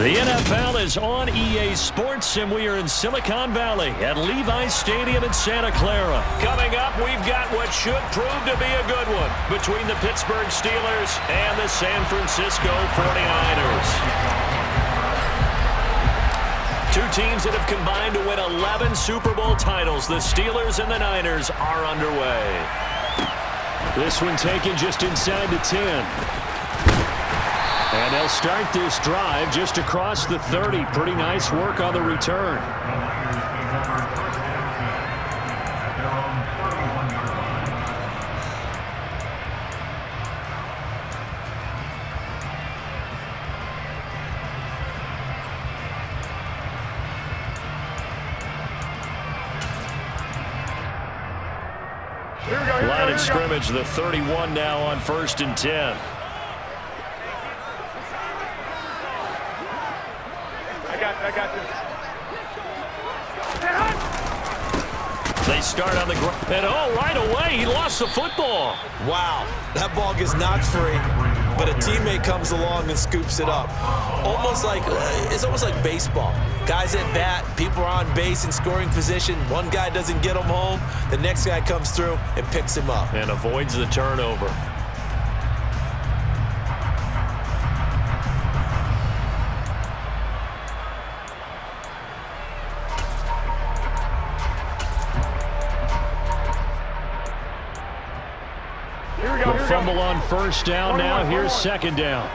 The NFL is on EA Sports, and we are in Silicon Valley at Levi's Stadium in Santa Clara. Coming up, we've got what should prove to be a good one between the Pittsburgh Steelers and the San Francisco 49ers. Two teams that have combined to win 11 Super Bowl titles. The Steelers and the Niners are underway. This one taken just inside the 10. And they'll start this drive just across the 30. Pretty nice work on the return. Line of scrimmage, the 31 now on 1st and 10. I got this. They start on the ground. And right away, he lost the football. Wow, that ball gets knocked free, but a teammate comes along and scoops it up. It's almost like baseball. Guys at bat, people are on base in scoring position. One guy doesn't get him home. The next guy comes through and picks him up. And avoids the turnover. Fumble on 1st down. Now here's 2nd down.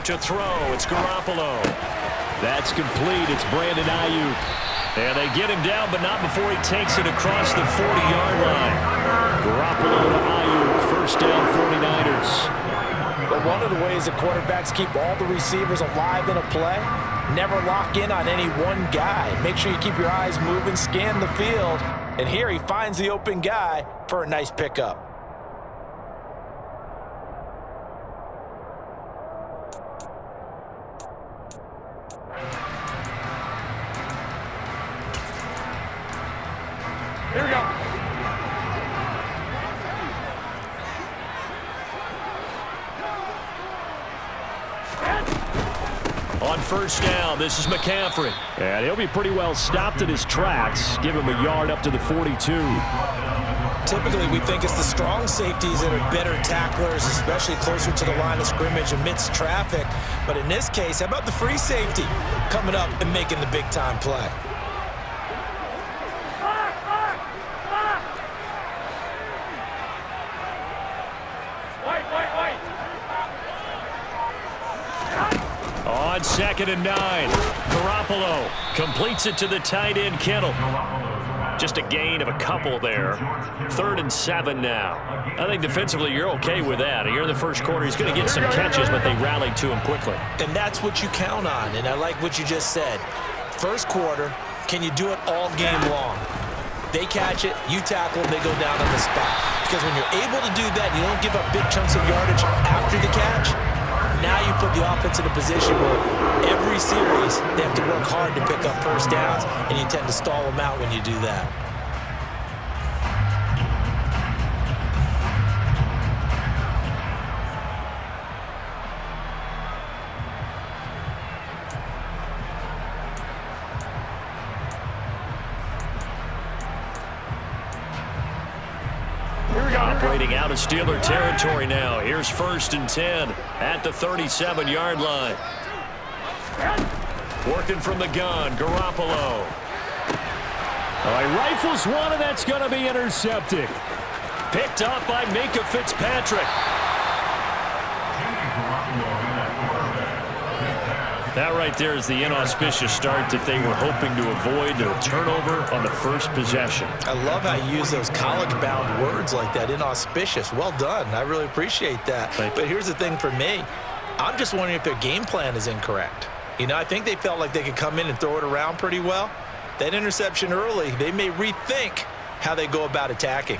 To throw, it's Garoppolo. That's complete. It's Brandon Ayuk. And they get him down, but not before he takes it across the 40-yard line. Garoppolo to Ayuk. 1st down, 49ers. But one of the ways that quarterbacks keep all the receivers alive in a play, never lock in on any one guy. Make sure you keep your eyes moving, scan the field. And here he finds the open guy for a nice pickup. Here we go. On 1st down, this is McCaffrey. And he'll be pretty well stopped in his tracks. Give him a yard up to the 42. Typically, we think it's the strong safeties that are better tacklers, especially closer to the line of scrimmage amidst traffic. But in this case, how about the free safety coming up and making the big-time play? On 2nd and 9, Garoppolo completes it to the tight end, Kittle. Just a gain of a couple there. 3rd and 7 now. I think defensively you're okay with that. Here in the 1st quarter, he's going to get some catches, but they rallied to him quickly. And that's what you count on, and I like what you just said. 1st quarter, can you do it all game long? They catch it, you tackle them, they go down on the spot. Because when you're able to do that, you don't give up big chunks of yardage after the catch. Now you put the offense in a position where every series they have to work hard to pick up 1st downs, and you tend to stall them out when you do that. Operating out of Steeler territory now. Here's 1st and 10 at the 37-yard line. Working from the gun, Garoppolo. He rifles one, and that's going to be intercepted. Picked up by Minka Fitzpatrick. That right there is the inauspicious start that they were hoping to avoid, a turnover on the 1st possession. I love how you use those college-bound words like that, inauspicious. Well done. I really appreciate that. But here's the thing for me. I'm just wondering if their game plan is incorrect. You know, I think they felt like they could come in and throw it around pretty well. That interception early, they may rethink how they go about attacking.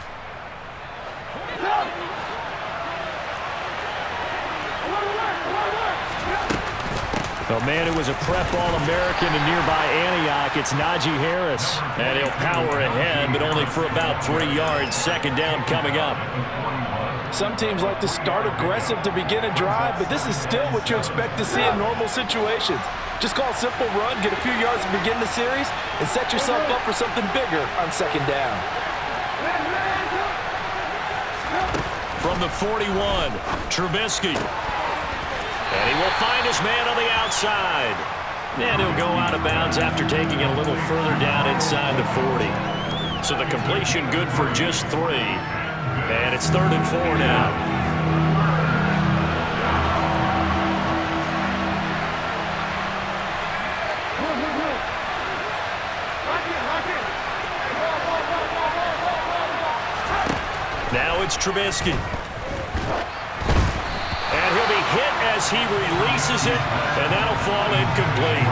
Oh, man, it was a prep All-American in nearby Antioch. It's Najee Harris. And he'll power ahead, but only for about 3 yards. 2nd down coming up. Some teams like to start aggressive to begin a drive, but this is still what you expect to see in normal situations. Just call a simple run, get a few yards to begin the series, and set yourself up for something bigger on second down. From the 41, Trubisky. And he will find his man on the outside. And he'll go out of bounds after taking it a little further down inside the 40. So the completion good for just 3. And it's 3rd and 4 now. Now it's Trubisky. And he'll be hit as he releases it, and that'll fall incomplete.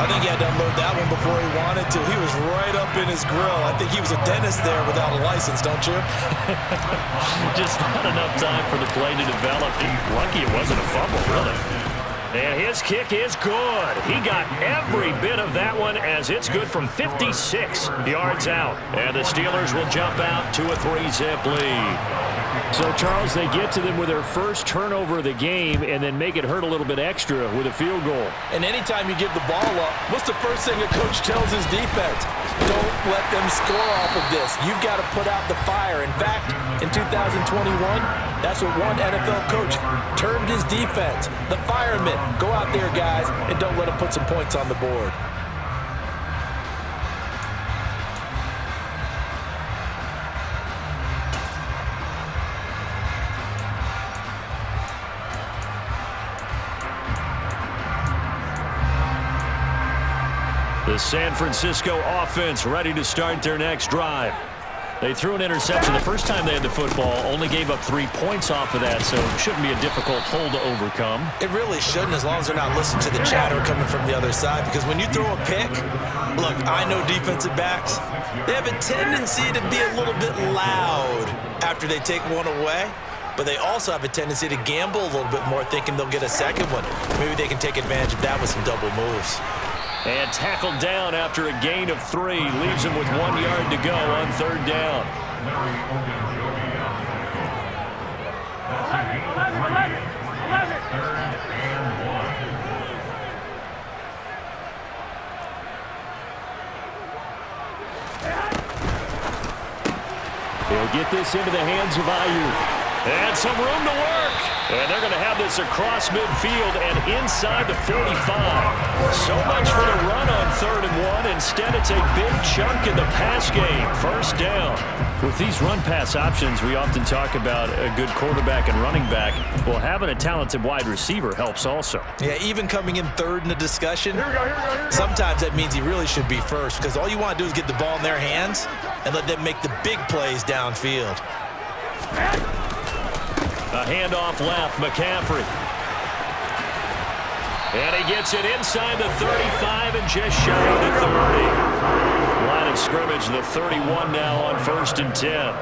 I think he had to unload that one before he wanted to. He was right up in his grill. I think he was a dentist there without a license, don't you? Just not enough time for the play to develop. Lucky it wasn't a fumble, really. And his kick is good. He got every bit of that one as it's good from 56 yards out. And the Steelers will jump out to a 3-zip lead. So, Charles, they get to them with their first turnover of the game and then make it hurt a little bit extra with a field goal. And anytime you give the ball up, what's the first thing a coach tells his defense? Don't let them score off of this. You've got to put out the fire. In fact, in 2021, that's what one NFL coach termed his defense. The firemen. Go out there, guys, and don't let them put some points on the board. The San Francisco offense ready to start their next drive. They threw an interception the first time they had the football, only gave up 3 points off of that, so it shouldn't be a difficult hole to overcome. It really shouldn't, as long as they're not listening to the chatter coming from the other side, because when you throw a pick, look, I know defensive backs, they have a tendency to be a little bit loud after they take one away, but they also have a tendency to gamble a little bit more, thinking they'll get a second one. Maybe they can take advantage of that with some double moves. And tackled down after a gain of 3. Leaves him with 1 yard to go on 3rd down. He'll get this into the hands of Ayuk. And some room to work. And they're going to have this across midfield and inside the 45. So much for the run on 3rd and 1. Instead, it's a big chunk in the pass game. 1st down. With these run-pass options, we often talk about a good quarterback and running back. Well, having a talented wide receiver helps also. Yeah, even coming in 3rd in the discussion, sometimes that means he really should be first, because all you want to do is get the ball in their hands and let them make the big plays downfield. A handoff left, McCaffrey. And he gets it inside the 35 and just shy of the 30. Line of scrimmage, the 31 now on 1st and 10.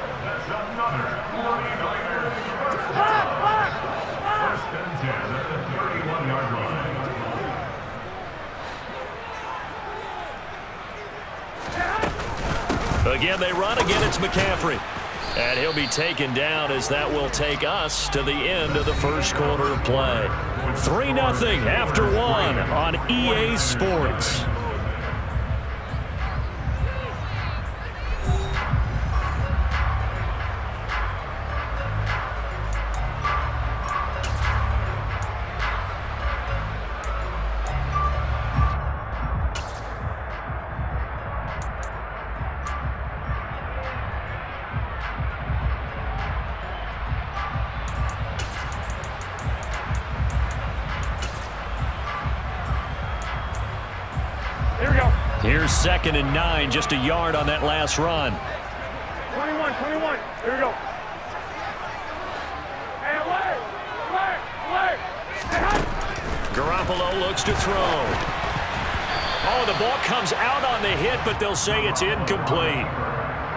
Again, they run. Again, it's McCaffrey. And he'll be taken down as that will take us to the end of the 1st quarter of play. 3-0 after 1 on EA Sports. Here's 2nd and 9, just a yard on that last run. 21. Here we go. Garoppolo looks to throw. Oh, the ball comes out on the hit, but they'll say it's incomplete.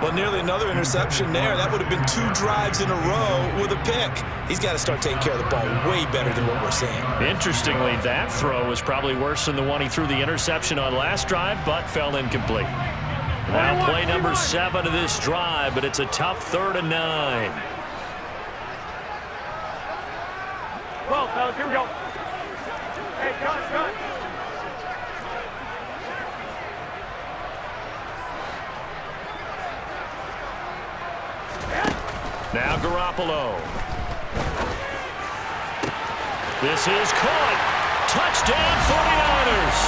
Well, nearly another interception there. That would have been 2 drives in a row with a pick. He's got to start taking care of the ball way better than what we're seeing. Interestingly, that throw was probably worse than the one he threw the interception on last drive, but fell incomplete. Now play number 7 of this drive, but it's a tough 3rd and 9. 12, fellas, here we go. Hey, cut. Now Garoppolo. This is caught. Touchdown 49ers.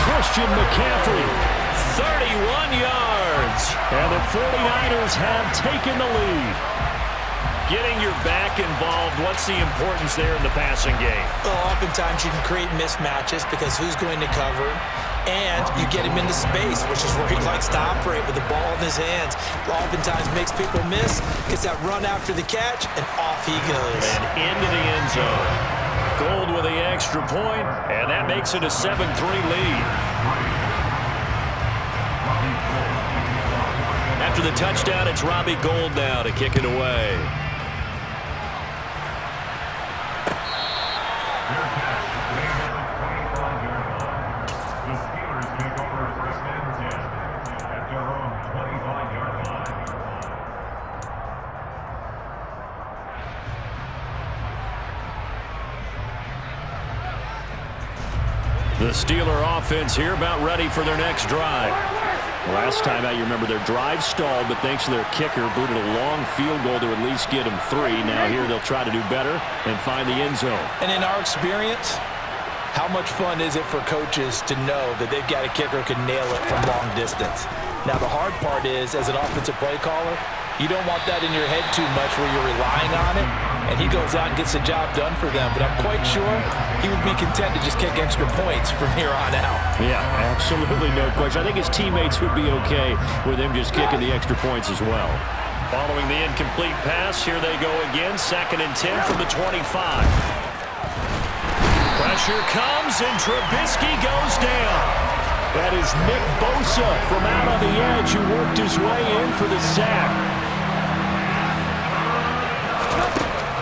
Christian McCaffrey, 31 yards. And the 49ers have taken the lead. Getting your back involved, what's the importance there in the passing game? Well, oftentimes you can create mismatches because who's going to cover? And you get him into space, which is where he likes to operate with the ball in his hands. Oftentimes makes people miss, gets that run after the catch, and off he goes. And into the end zone. Gold with the extra point, and that makes it a 7-3 lead. After the touchdown, it's Robbie Gould now to kick it away. The Steeler offense here about ready for their next drive. Last time out, you remember their drive stalled, but thanks to their kicker, booted a long field goal to at least get them 3. Now here they'll try to do better and find the end zone. And in our experience, how much fun is it for coaches to know that they've got a kicker who can nail it from long distance? Now the hard part is, as an offensive play caller, you don't want that in your head too much where you're relying on it, and he goes out and gets the job done for them. But I'm quite sure he would be content to just kick extra points from here on out. Yeah, absolutely no question. I think his teammates would be okay with him just kicking the extra points as well. Following the incomplete pass, here they go again. 2nd and 10 from the 25. Pressure comes, and Trubisky goes down. That is Nick Bosa from out on the edge who worked his way in for the sack.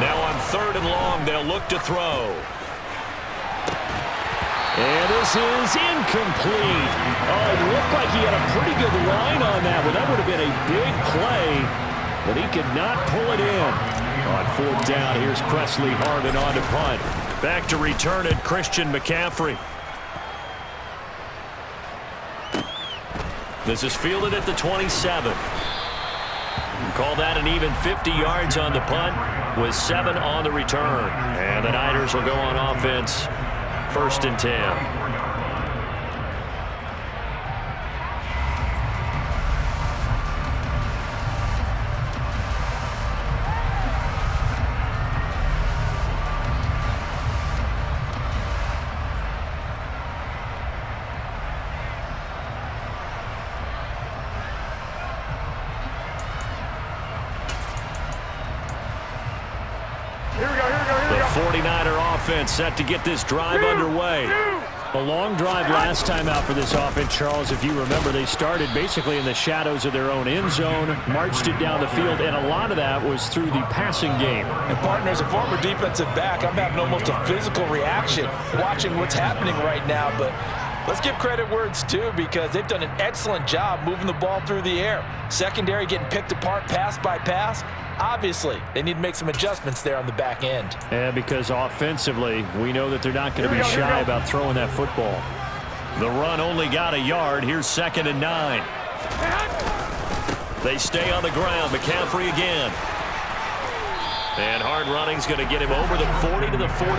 Now on 3rd and long, they'll look to throw. And this is incomplete. Oh, it looked like he had a pretty good line on that one. That would have been a big play, but he could not pull it in. On 4th down, here's Presley Harvin on to punt. Back to return it, Christian McCaffrey. This is fielded at the 27. Call that an even 50 yards on the punt with 7 on the return. And the Niners will go on offense, 1st and 10. The 49er offense set to get this drive underway. A long drive last time out for this offense, Charles. If you remember, they started basically in the shadows of their own end zone, marched it down the field, and a lot of that was through the passing game. And partner, as a former defensive back, I'm having almost a physical reaction watching what's happening right now. But let's give credit where it's due, because they've done an excellent job moving the ball through the air. Secondary getting picked apart pass by pass. Obviously, they need to make some adjustments there on the back end. Yeah, because offensively, we know that they're not going to be shy about throwing that football. The run only got a yard. Here's 2nd and 9. They stay on the ground. McCaffrey again. And hard running's going to get him over the 40 to the 42.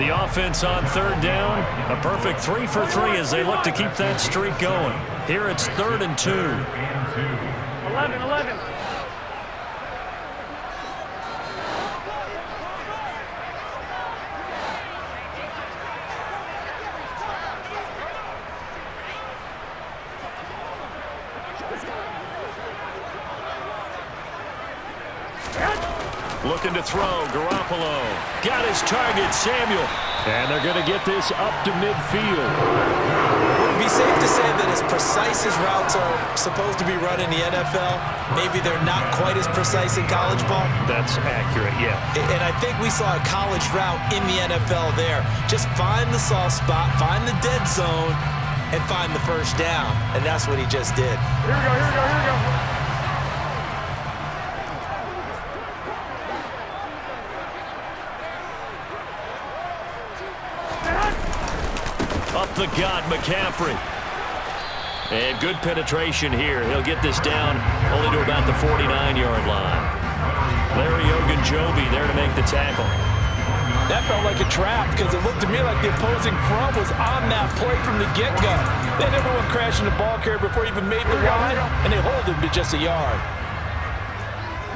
The offense on 3rd down. A perfect 3 for 3 as they look to keep that streak going. Here it's 3rd and 2. 11. Looking to throw, Garoppolo. Got his target, Samuel. And they're going to get this up to midfield. Would it be safe to say that as precise as routes are supposed to be run in the NFL, maybe they're not quite as precise in college ball? That's accurate, yeah. And I think we saw a college route in the NFL there. Just find the soft spot, find the dead zone, and find the 1st down. And that's what he just did. Here we go. Up the gut, McCaffrey. And good penetration here. He'll get this down only to about the 49-yard line. Larry Ogunjobi there to make the tackle. That felt like a trap because it looked to me like the opposing front was on that play from the get-go. Then everyone crashing the ball carrier before he even made the line, and they hold him to just a yard.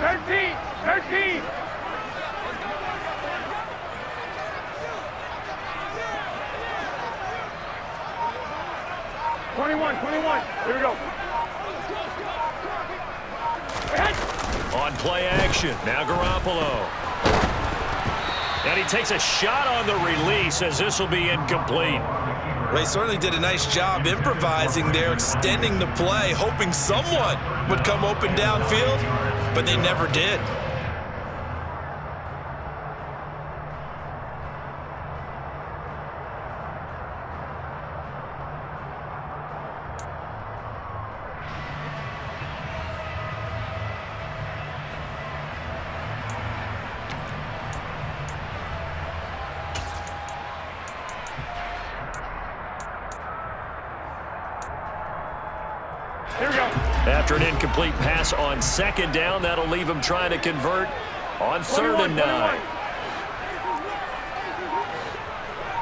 13! 13! Here we go. On play action, now Garoppolo. And he takes a shot on the release as this will be incomplete. They certainly did a nice job improvising there, extending the play, hoping someone would come open downfield, but they never did. Here we go. After an incomplete pass on second down, that'll leave him trying to convert on 3rd and 9.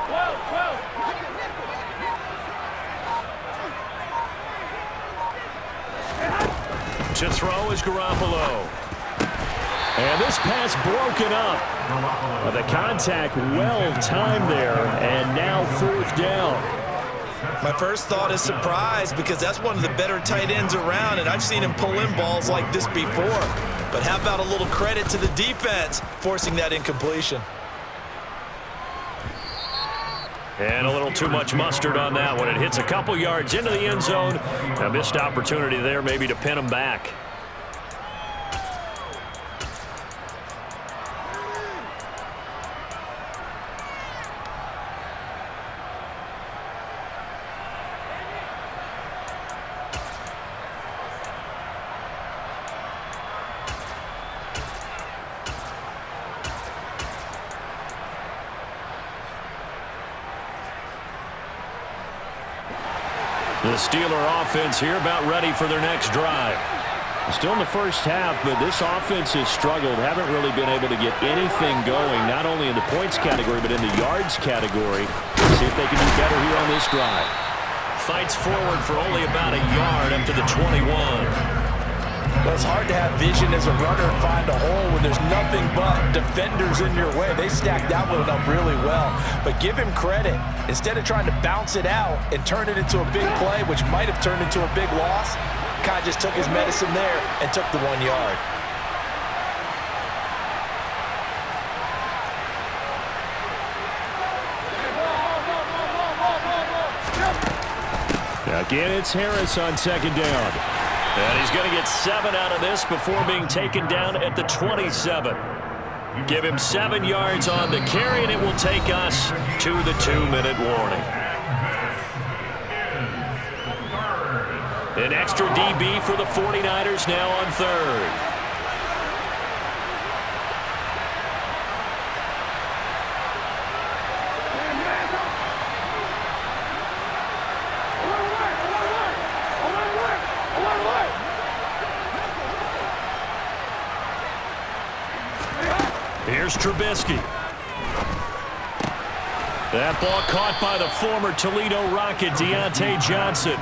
12. To throw is Garoppolo. And this pass broken up. The contact well timed there, and now 4th down. My first thought is surprise because that's one of the better tight ends around, and I've seen him pull in balls like this before. But how about a little credit to the defense forcing that incompletion? And a little too much mustard on that one. It hits a couple yards into the end zone. A missed opportunity there maybe to pin him back. The Steeler offense here about ready for their next drive. Still in the first half, but this offense has struggled. Haven't really been able to get anything going, not only in the points category, but in the yards category. See if they can do better here on this drive. Fights forward for only about a yard up to the 21. Well, it's hard to have vision as a runner and find a hole when there's nothing but defenders in your way. They stacked that one up really well. But give him credit. Instead of trying to bounce it out and turn it into a big play, which might have turned into a big loss, Kai just took his medicine there and took the 1 yard. Again, it's Harris on 2nd down. And he's going to get 7 out of this before being taken down at the 27. Give him 7 yards on the carry, and it will take us to the 2-minute warning. An extra DB for the 49ers now on 3rd. Here's Trubisky. That ball caught by the former Toledo Rocket, Deontay Johnson.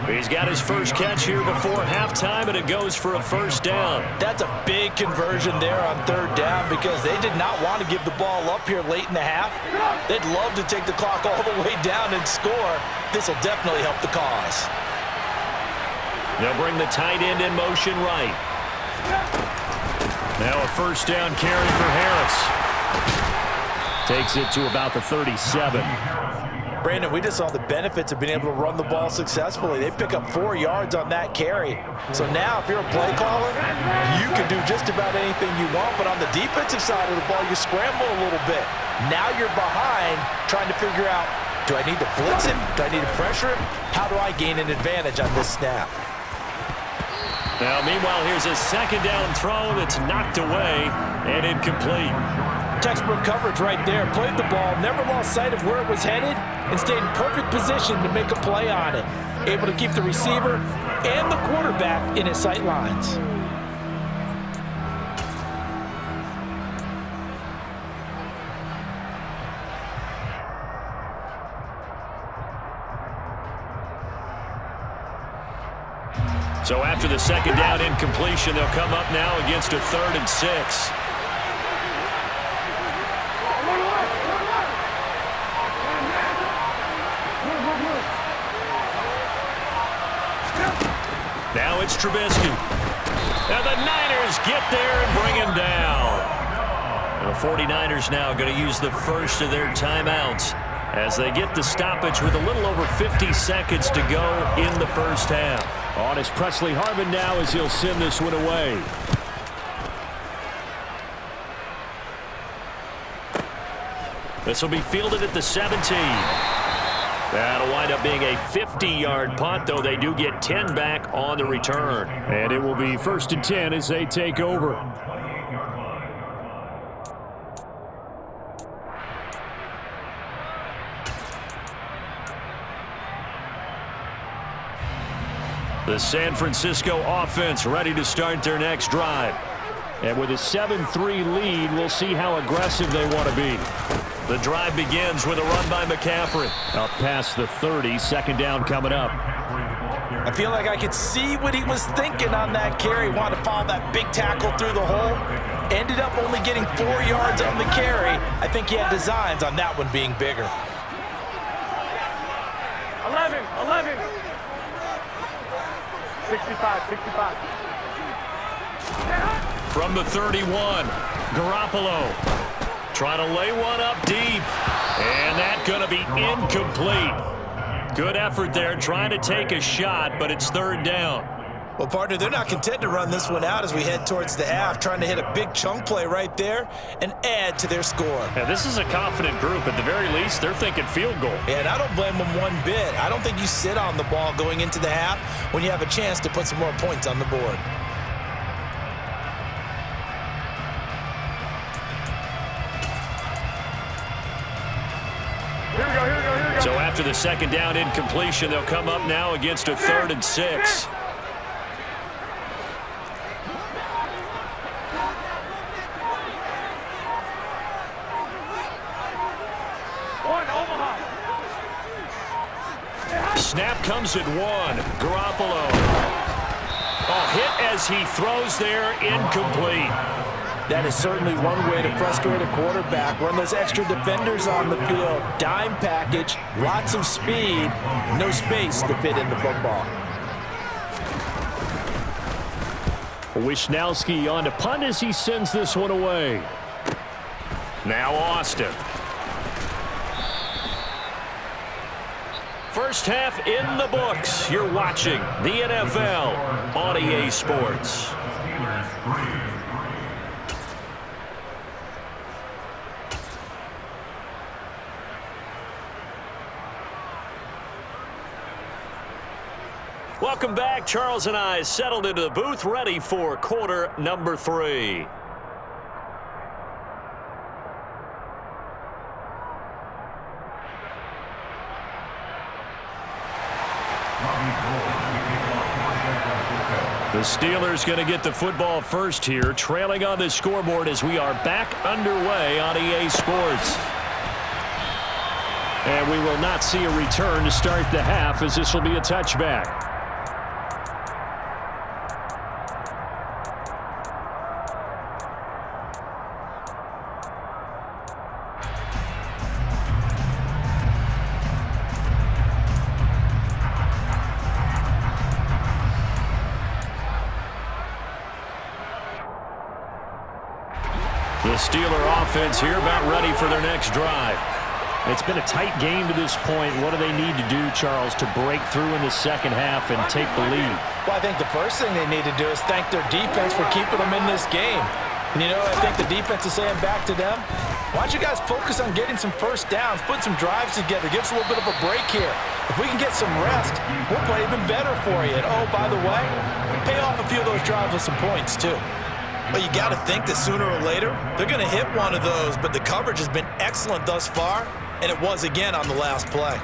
He's got his first catch here before halftime, and it goes for a 1st down. That's a big conversion there on 3rd down because they did not want to give the ball up here late in the half. They'd love to take the clock all the way down and score. This will definitely help the cause. They'll bring the tight end in motion right. Now a 1st down carry for Harris. Takes it to about the 37. Brandon, we just saw the benefits of being able to run the ball successfully. They pick up 4 yards on that carry. So now if you're a play caller, you can do just about anything you want. But on the defensive side of the ball, you scramble a little bit. Now you're behind trying to figure out, do I need to blitz him? Do I need to pressure him? How do I gain an advantage on this snap? Now, meanwhile, here's a 2nd down throw that's knocked away and incomplete. Textbook coverage right there. Played the ball, never lost sight of where it was headed, and stayed in perfect position to make a play on it. Able to keep the receiver and the quarterback in his sight lines. So after the second down incompletion, they'll come up now against a 3rd and 6. Now it's Trubisky. And the Niners get there and bring him down. The 49ers now going to use the first of their timeouts as they get the stoppage with a little over 50 seconds to go in the first half. On is Presley Harvin now as he'll send this one away. This will be fielded at the 17. That'll wind up being a 50-yard punt, though they do get 10 back on the return. And it will be 1st and 10 as they take over. The San Francisco offense ready to start their next drive. And with a 7-3 lead, we'll see how aggressive they want to be. The drive begins with a run by McCaffrey. Up past the 30, 2nd down coming up. I feel like I could see what he was thinking on that carry. Wanted to follow that big tackle through the hole. Ended up only getting 4 yards on the carry. I think he had designs on that one being bigger. 11. 65. From the 31, Garoppolo trying to lay one up deep, and that's going to be incomplete. Good effort there, trying to take a shot, but it's 3rd down. Well, partner, they're not content to run this one out as we head towards the half, trying to hit a big chunk play right there and add to their score. Yeah, this is a confident group. At the very least, they're thinking field goal. And I don't blame them one bit. I don't think you sit on the ball going into the half when you have a chance to put some more points on the board. Here we go. So after the 2nd down incompletion, they'll come up now against a 3rd and 6. Snap comes at 1. Garoppolo. Hit as he throws there, incomplete. That is certainly one way to frustrate a quarterback. Run those extra defenders on the field. Dime package, lots of speed, no space to fit in the football. Wishnowski on to punt as he sends this one away. Now Austin. First half in the books. You're watching the NFL on EA Sports. Welcome back. Charles and I settled into the booth, ready for quarter number 3. The Steelers going to get the football first here, trailing on the scoreboard as we are back underway on EA Sports. And we will not see a return to start the half, as this will be a touchback. The Steeler offense here about ready for their next drive. It's been a tight game to this point. What do they need to do, Charles, to break through in the second half and take the lead? Well, I think the first thing they need to do is thank their defense for keeping them in this game. And, you know, I think the defense is saying back to them, why don't you guys focus on getting some first downs, put some drives together, give us a little bit of a break here. If we can get some rest, we'll play even better for you. And, oh, by the way, pay off a few of those drives with some points, too. Well, you got to think that sooner or later, they're going to hit one of those, but the coverage has been excellent thus far, and it was again on the last play.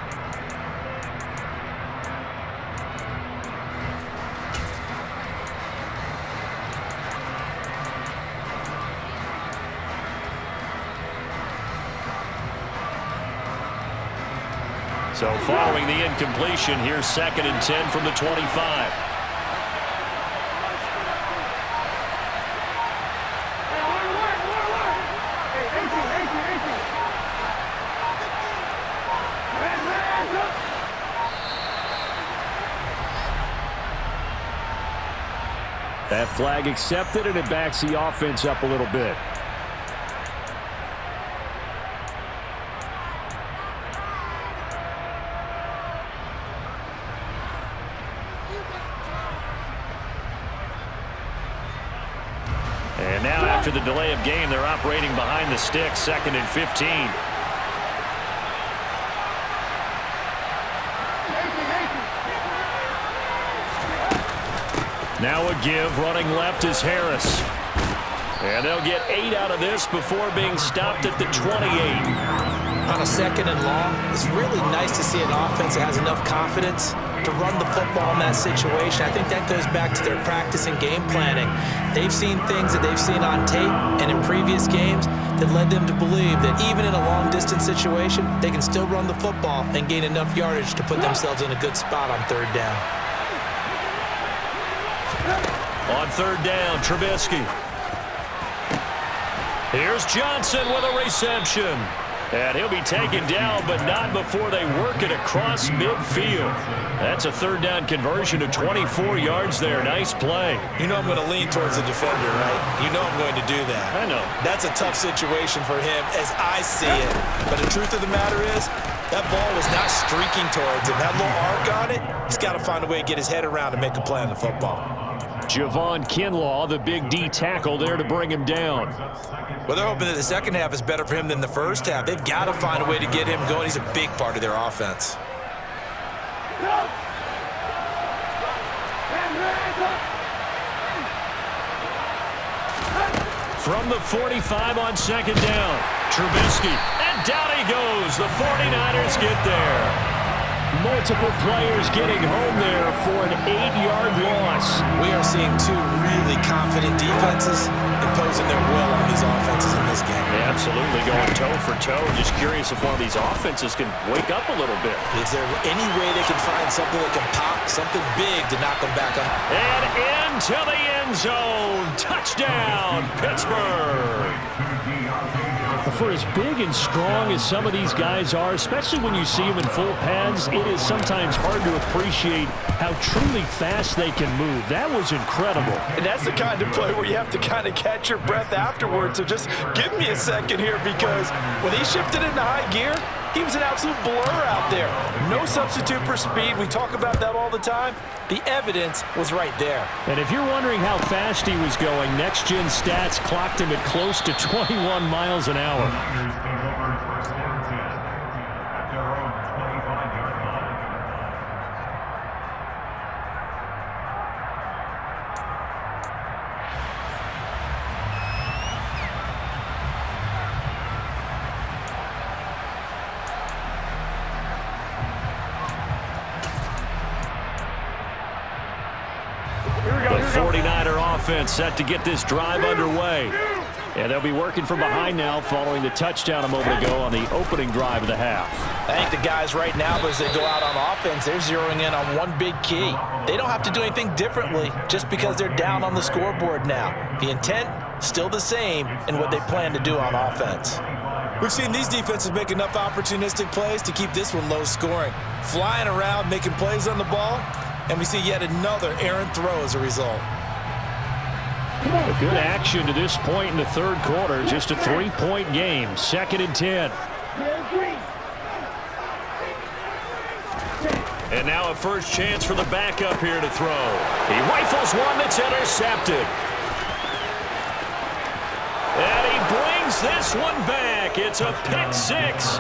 So following the incompletion, here's 2nd and 10 from the 25. That flag accepted, and it backs the offense up a little bit. And now after the delay of game, they're operating behind the sticks, 2nd and 15. Now a give, running left is Harris. And they'll get 8 out of this before being stopped at the 28. On a 2nd and long, it's really nice to see an offense that has enough confidence to run the football in that situation. I think that goes back to their practice and game planning. They've seen things that they've seen on tape and in previous games that led them to believe that even in a long-distance situation, they can still run the football and gain enough yardage to put themselves in a good spot on 3rd down. On 3rd down, Trubisky. Here's Johnson with a reception. And he'll be taken down, but not before they work it across midfield. That's a 3rd down conversion of 24 yards there. Nice play. You know I'm going to lean towards the defender, right? You know I'm going to do that. I know. That's a tough situation for him as I see it. But the truth of the matter is, that ball was not streaking towards him. That little arc on it, he's got to find a way to get his head around and make a play on the football. Javon Kinlaw, the big D tackle there to bring him down. Well, they're hoping that the second half is better for him than the first half. They've got to find a way to get him going. He's a big part of their offense. From the 45 on 2nd down, Trubisky, and down he goes. The 49ers get there. Multiple players getting home there for an 8-yard loss. We are seeing two really confident defenses imposing their will on these offenses in this game. Yeah, absolutely, going toe for toe. Just curious if one of these offenses can wake up a little bit. Is there any way they can find something that can pop, something big to knock them back on? And into the end zone. Touchdown, Pittsburgh. For as big and strong as some of these guys are, especially when you see them in full pads, it is sometimes hard to appreciate how truly fast they can move. That was incredible. And that's the kind of play where you have to kind of catch your breath afterwards. So just give me a second here, because when he shifted into high gear, he was an absolute blur out there. No substitute for speed. We talk about that all the time. The evidence was right there. And if you're wondering how fast he was going, Next Gen Stats clocked him at close to 21 miles an hour. The 49er offense set to get this drive underway. And they'll be working from behind now following the touchdown a moment ago on the opening drive of the half. I think the guys right now, as they go out on offense, they're zeroing in on one big key. They don't have to do anything differently just because they're down on the scoreboard now. The intent, still the same in what they plan to do on offense. We've seen these defenses make enough opportunistic plays to keep this one low scoring. Flying around, making plays on the ball, and we see yet another errant throw as a result. A good action to this point in the 3rd quarter. Just a 3-point game. 2nd and 10. And now a first chance for the backup here to throw. He rifles one that's intercepted. And he brings this one back. It's a pick 6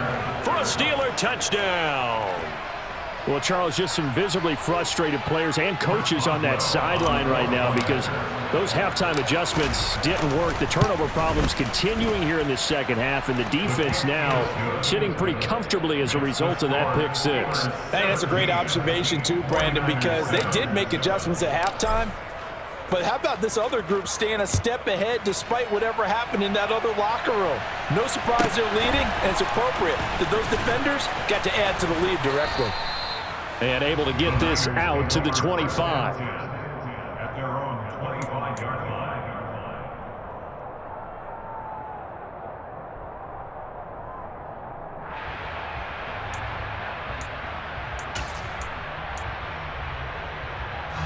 for a Steeler touchdown. Well, Charles, just some visibly frustrated players and coaches on that sideline right now because those halftime adjustments didn't work. The turnover problems continuing here in the second half, and the defense now sitting pretty comfortably as a result of that pick six. I think that's a great observation too, Brandon, because they did make adjustments at halftime. But how about this other group staying a step ahead despite whatever happened in that other locker room? No surprise they're leading, and it's appropriate that those defenders got to add to the lead directly. And able to get this out to the 25. At their own 25-yard line.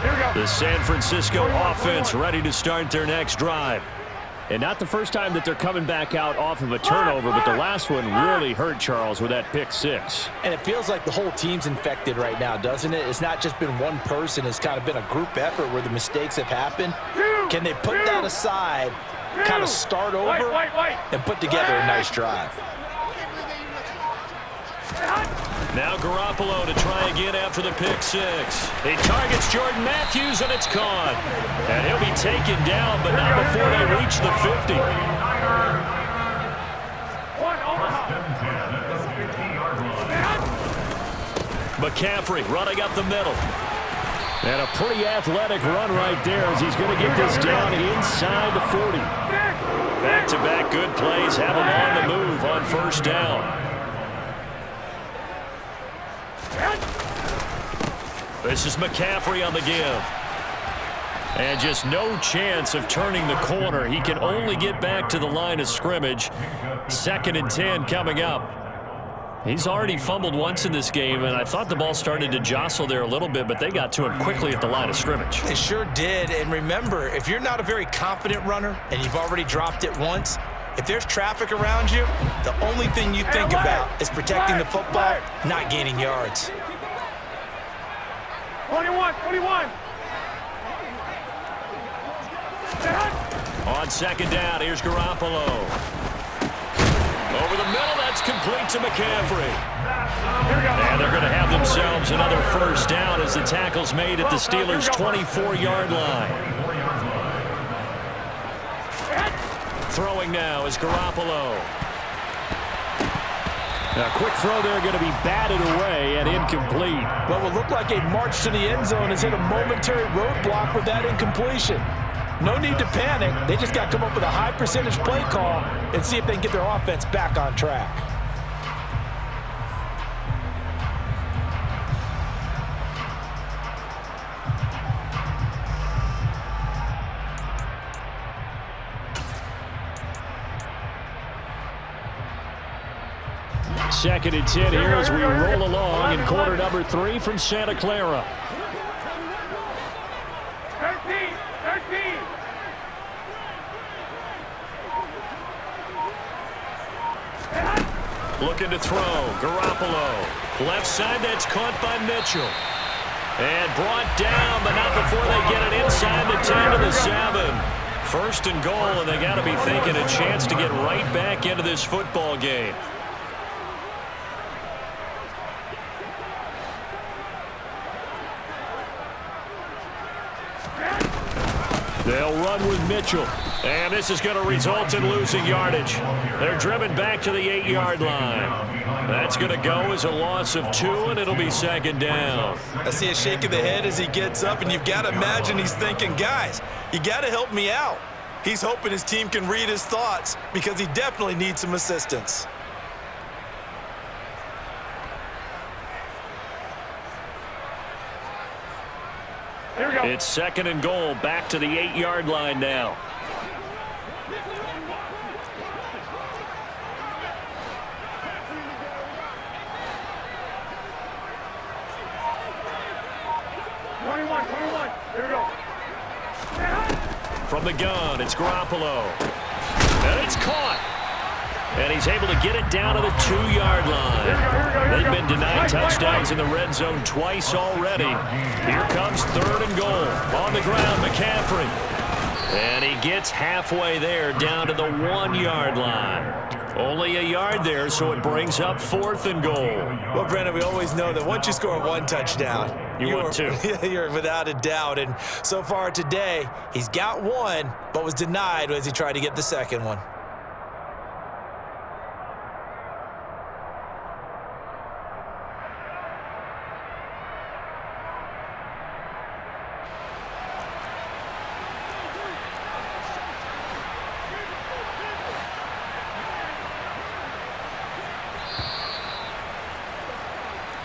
Here we go. The San Francisco offense ready to start their next drive. And not the first time that they're coming back out off of a turnover, but the last one really hurt, Charles, with that pick six. And it feels like the whole team's infected right now, doesn't it? It's not just been one person. It's kind of been a group effort where the mistakes have happened. Can they put that aside, kind of start over, and put together a nice drive? Now Garoppolo to try again after the pick six. He targets Jordan Matthews, and it's caught. And he'll be taken down, but not before they reach the 50. McCaffrey running up the middle. And a pretty athletic run right there as he's going to get this down inside the 40. Back-to-back good plays have him on the move on first down. This is McCaffrey on the give. And just no chance of turning the corner. He can only get back to the line of scrimmage. 2nd and 10 coming up. He's already fumbled once in this game, and I thought the ball started to jostle there a little bit, but they got to him quickly at the line of scrimmage. They sure did. And remember, if you're not a very confident runner and you've already dropped it once, if there's traffic around you, the only thing you think about is protecting the football, not gaining yards. 21. On second down, here's Garoppolo. Over the middle, that's complete to McCaffrey. And they're going to have themselves another first down as the tackle's made at the Steelers' 24-yard line. Throwing now is Garoppolo. A quick throw there going to be batted away and incomplete. What will look like a march to the end zone has hit a momentary roadblock with that incompletion. No need to panic. They just got to come up with a high percentage play call and see if they can get their offense back on track. Second and 10 here as we roll along in quarter number 3 from Santa Clara. 13. Looking to throw. Garoppolo. Left side, that's caught by Mitchell. And brought down, but not before they get it inside the 10 to the 7. First and goal, and they got to be thinking a chance to get right back into this football game. They'll run with Mitchell. And this is going to result in losing yardage. They're driven back to the 8-yard line. That's going to go as a loss of 2, and it'll be second down. I see a shake of the head as he gets up, and you've got to imagine he's thinking, guys, you got to help me out. He's hoping his team can read his thoughts because he definitely needs some assistance. Here we go. It's second and goal, back to the 8-yard line now. Here we go. From the gun, it's Garoppolo. And it's caught. And he's able to get it down to the 2-yard line. They've been denied touchdowns in the red zone twice already. Here comes third and goal. On the ground, McCaffrey. And he gets halfway there, down to the 1-yard line. Only a yard there, so it brings up 4th and goal. Well, Brandon, we always know that once you score one touchdown, you want two. You're without a doubt. And so far today, he's got one, but was denied as he tried to get the second one.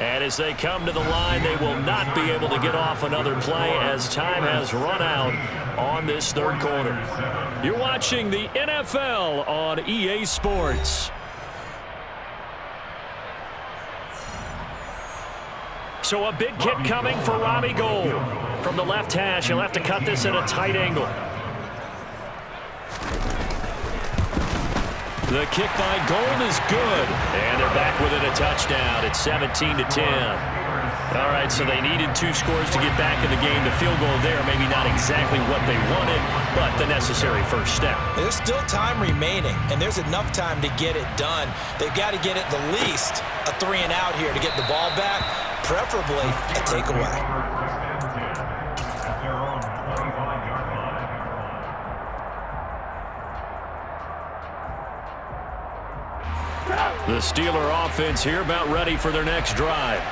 And as they come to the line, they will not be able to get off another play as time has run out on this 3rd quarter. You're watching the NFL on EA Sports. So a big kick coming for Robbie Gould. From the left hash, he'll have to cut this at a tight angle. The kick by Gould is good. And they're back within a touchdown. It's 17-10. All right, so they needed 2 scores to get back in the game. The field goal there, maybe not exactly what they wanted, but the necessary first step. There's still time remaining, and there's enough time to get it done. They've got to get at the least a 3 and out here to get the ball back, preferably a takeaway. The Steeler offense here about ready for their next drive.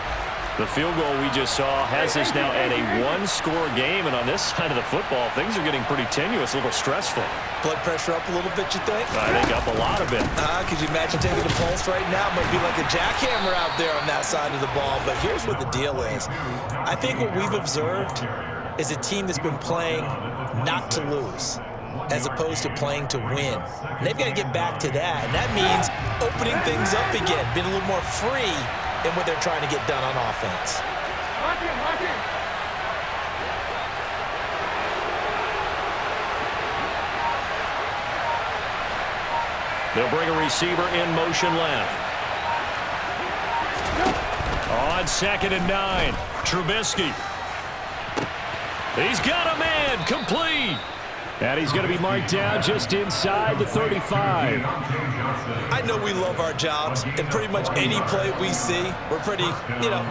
The field goal we just saw has us now at a 1-score game, and on this side of the football, things are getting pretty tenuous, a little stressful. Blood pressure up a little bit, you think? I think up a lot of it. Could you imagine taking the pulse right now? It might be like a jackhammer out there on that side of the ball, but here's what the deal is. I think what we've observed is a team that's been playing not to lose, as opposed to playing to win. And they've got to get back to that, and that means opening things up again, being a little more free in what they're trying to get done on offense. Lock in, lock in. They'll bring a receiver in motion left. On 2nd and 9, Trubisky. He's got a man, complete. And he's going to be marked down just inside the 35. I know we love our jobs, and pretty much any play we see, we're pretty,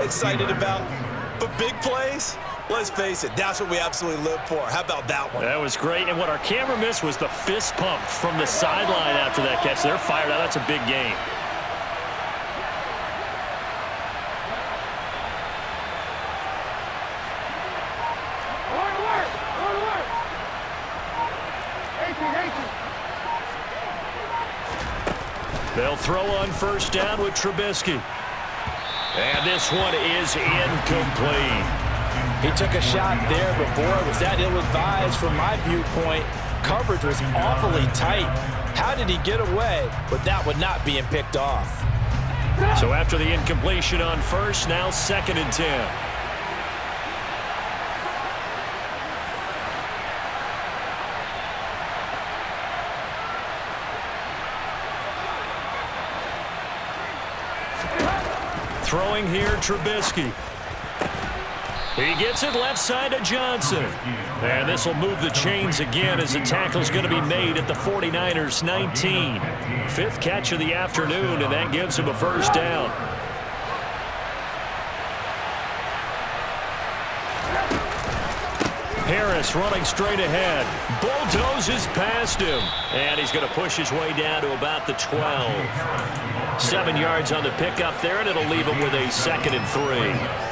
excited about. But big plays, let's face it, that's what we absolutely live for. How about that one? That was great, and what our camera missed was the fist pump from the sideline after that catch. They're fired out. That's a big game. They'll throw on 1st down with Trubisky. And this one is incomplete. He took a shot there, but boy, was that ill-advised from my viewpoint. Coverage was awfully tight. How did he get away with that one not being picked off? So after the incompletion on 1st, now 2nd and 10. Throwing here, Trubisky. He gets it left side to Johnson. And this will move the chains again as the tackle's going to be made at the 49ers 19. 5th catch of the afternoon, and that gives him a 1st down. Harris running straight ahead. Bulldozes past him. And he's going to push his way down to about the 12. 7 yards on the pickup there, and it'll leave him with a 2nd and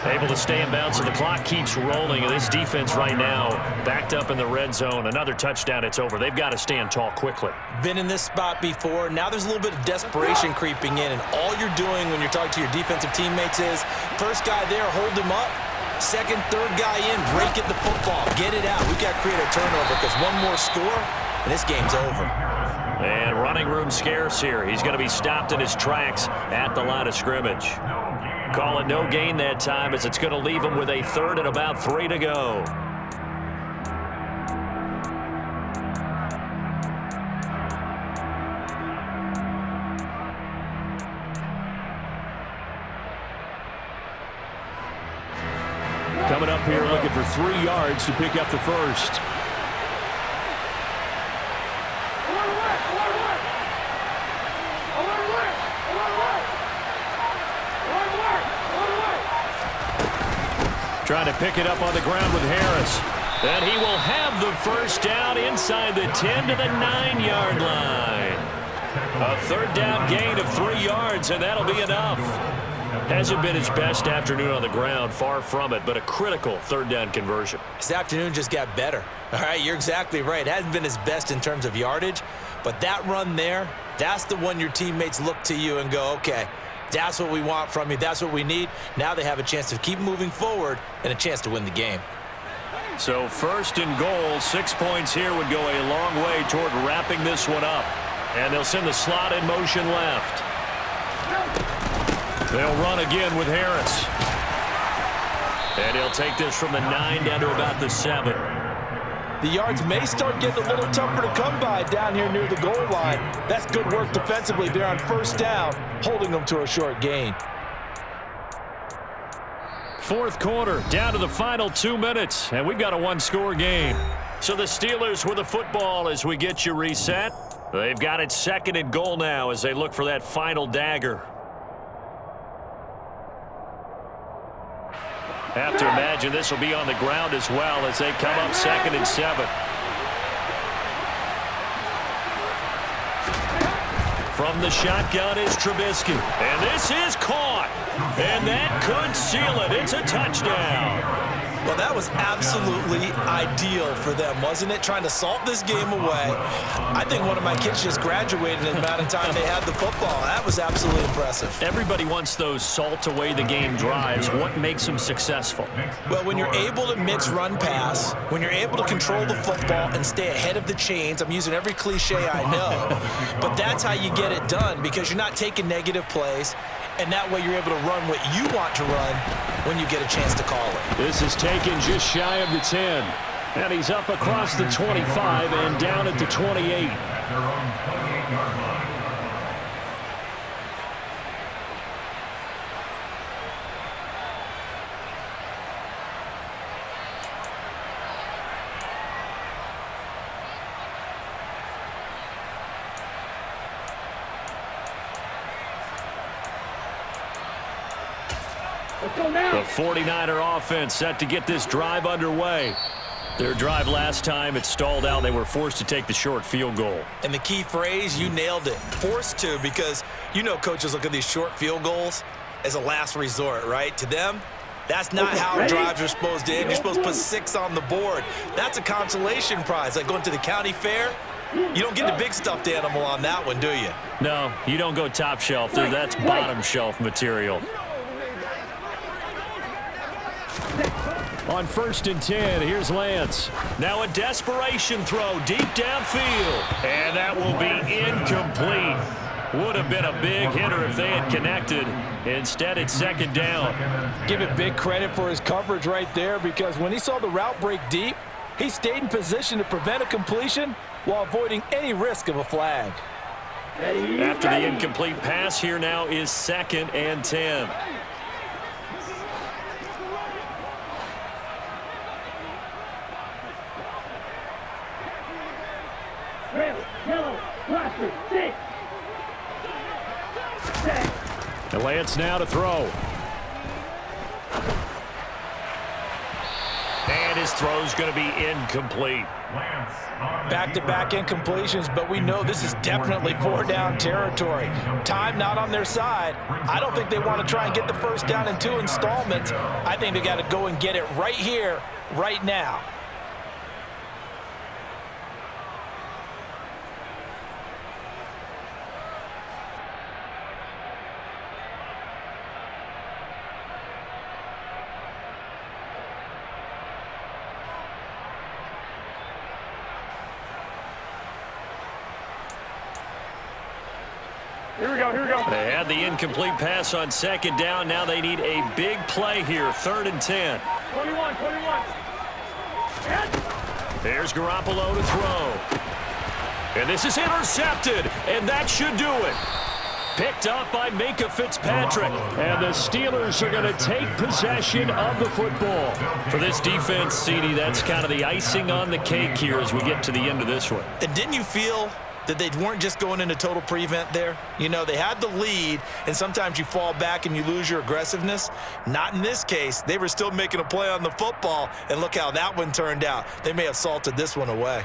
3. Able to stay in bounds, and the clock keeps rolling. And this defense right now backed up in the red zone. Another touchdown, it's over. They've got to stand tall quickly. Been in this spot before. Now there's a little bit of desperation creeping in, and all you're doing when you're talking to your defensive teammates is, first guy there, hold him up. 2nd, 3rd guy in, break at the football. Get it out. We've got to create a turnover because one more score, and this game's over. And running room scarce here. He's going to be stopped in his tracks at the line of scrimmage. Call it no gain that time as it's going to leave him with a 3rd and about 3 to go. Coming up here looking for 3 yards to pick up the 1st. Trying to pick it up on the ground with Harris. And he will have the first down inside the 10 to the 9-yard line. A third down gain of 3 yards, and that'll be enough. Hasn't been his best afternoon on the ground, far from it, but a critical third down conversion. His afternoon just got better. All right, you're exactly right. It hasn't been his best in terms of yardage, but that run there, that's the one your teammates look to you and go, okay, that's what we want from you. That's what we need. Now they have a chance to keep moving forward and a chance to win the game. So first and goal, 6 points here would go a long way toward wrapping this one up. And they'll send the slot in motion left. They'll run again with Harris. And he'll take this from the 9 down to about the 7. The yards may start getting a little tougher to come by down here near the goal line. That's good work defensively there on first down, holding them to a short gain. Fourth quarter, down to the final 2 minutes, and we've got a one-score game. So the Steelers with the football as we get you reset. They've got it second and goal now as they look for that final dagger. Have to imagine this will be on the ground as well as they come up second and 7. From the shotgun is Trubisky. And this is caught. And that could seal it. It's a touchdown. Well, that was absolutely ideal for them, wasn't it? Trying to salt this game away. I think one of my kids just graduated in the amount of time they had the football. That was absolutely impressive. Everybody wants those salt away the game drives. What makes them successful? Well, when you're able to mix run pass, when you're able to control the football and stay ahead of the chains, I'm using every cliche I know, but that's how you get it done because you're not taking negative plays. And that way you're able to run what you want to run when you get a chance to call it. This is taken just shy of the 10. And he's up across the 25 and down at the 28. The 49er offense set to get this drive underway. Their drive last time, it stalled out. They were forced to take the short field goal. And the key phrase, you nailed it. Forced to, because you know coaches look at these short field goals as a last resort, right? To them, that's not how drives are supposed to end. You're supposed to put 6 on the board. That's a consolation prize, like going to the county fair. You don't get the big stuffed animal on that one, do you? No, you don't go top shelf. That's bottom shelf material. On first and 10, here's Lance. Now a desperation throw deep downfield. And that will be incomplete. Would have been a big hitter if they had connected. Instead, it's second down. Give it big credit for his coverage right there because when he saw the route break deep, he stayed in position to prevent a completion while avoiding any risk of a flag. After the incomplete pass, here now is second and 10. And Lance now to throw. And his throw's going to be incomplete. Back-to-back incompletions, but we know this is definitely 4-down territory. Time not on their side. I don't think they want to try and get the first down in 2 installments. I think they got to go and get it right here, right now. Here we go, here we go. They had the incomplete pass on second down. Now they need a big play here, third and 10. 21. There's Garoppolo to throw. And this is intercepted, and that should do it. Picked up by Minkah Fitzpatrick. And the Steelers are going to take possession of the football. For this defense, CD, that's kind of the icing on the cake here as we get to the end of this one. And didn't you feel that they weren't just going into total prevent there? You know, they had the lead, and sometimes you fall back and you lose your aggressiveness. Not in this case. They were still making a play on the football, and look how that one turned out. They may have salted this one away.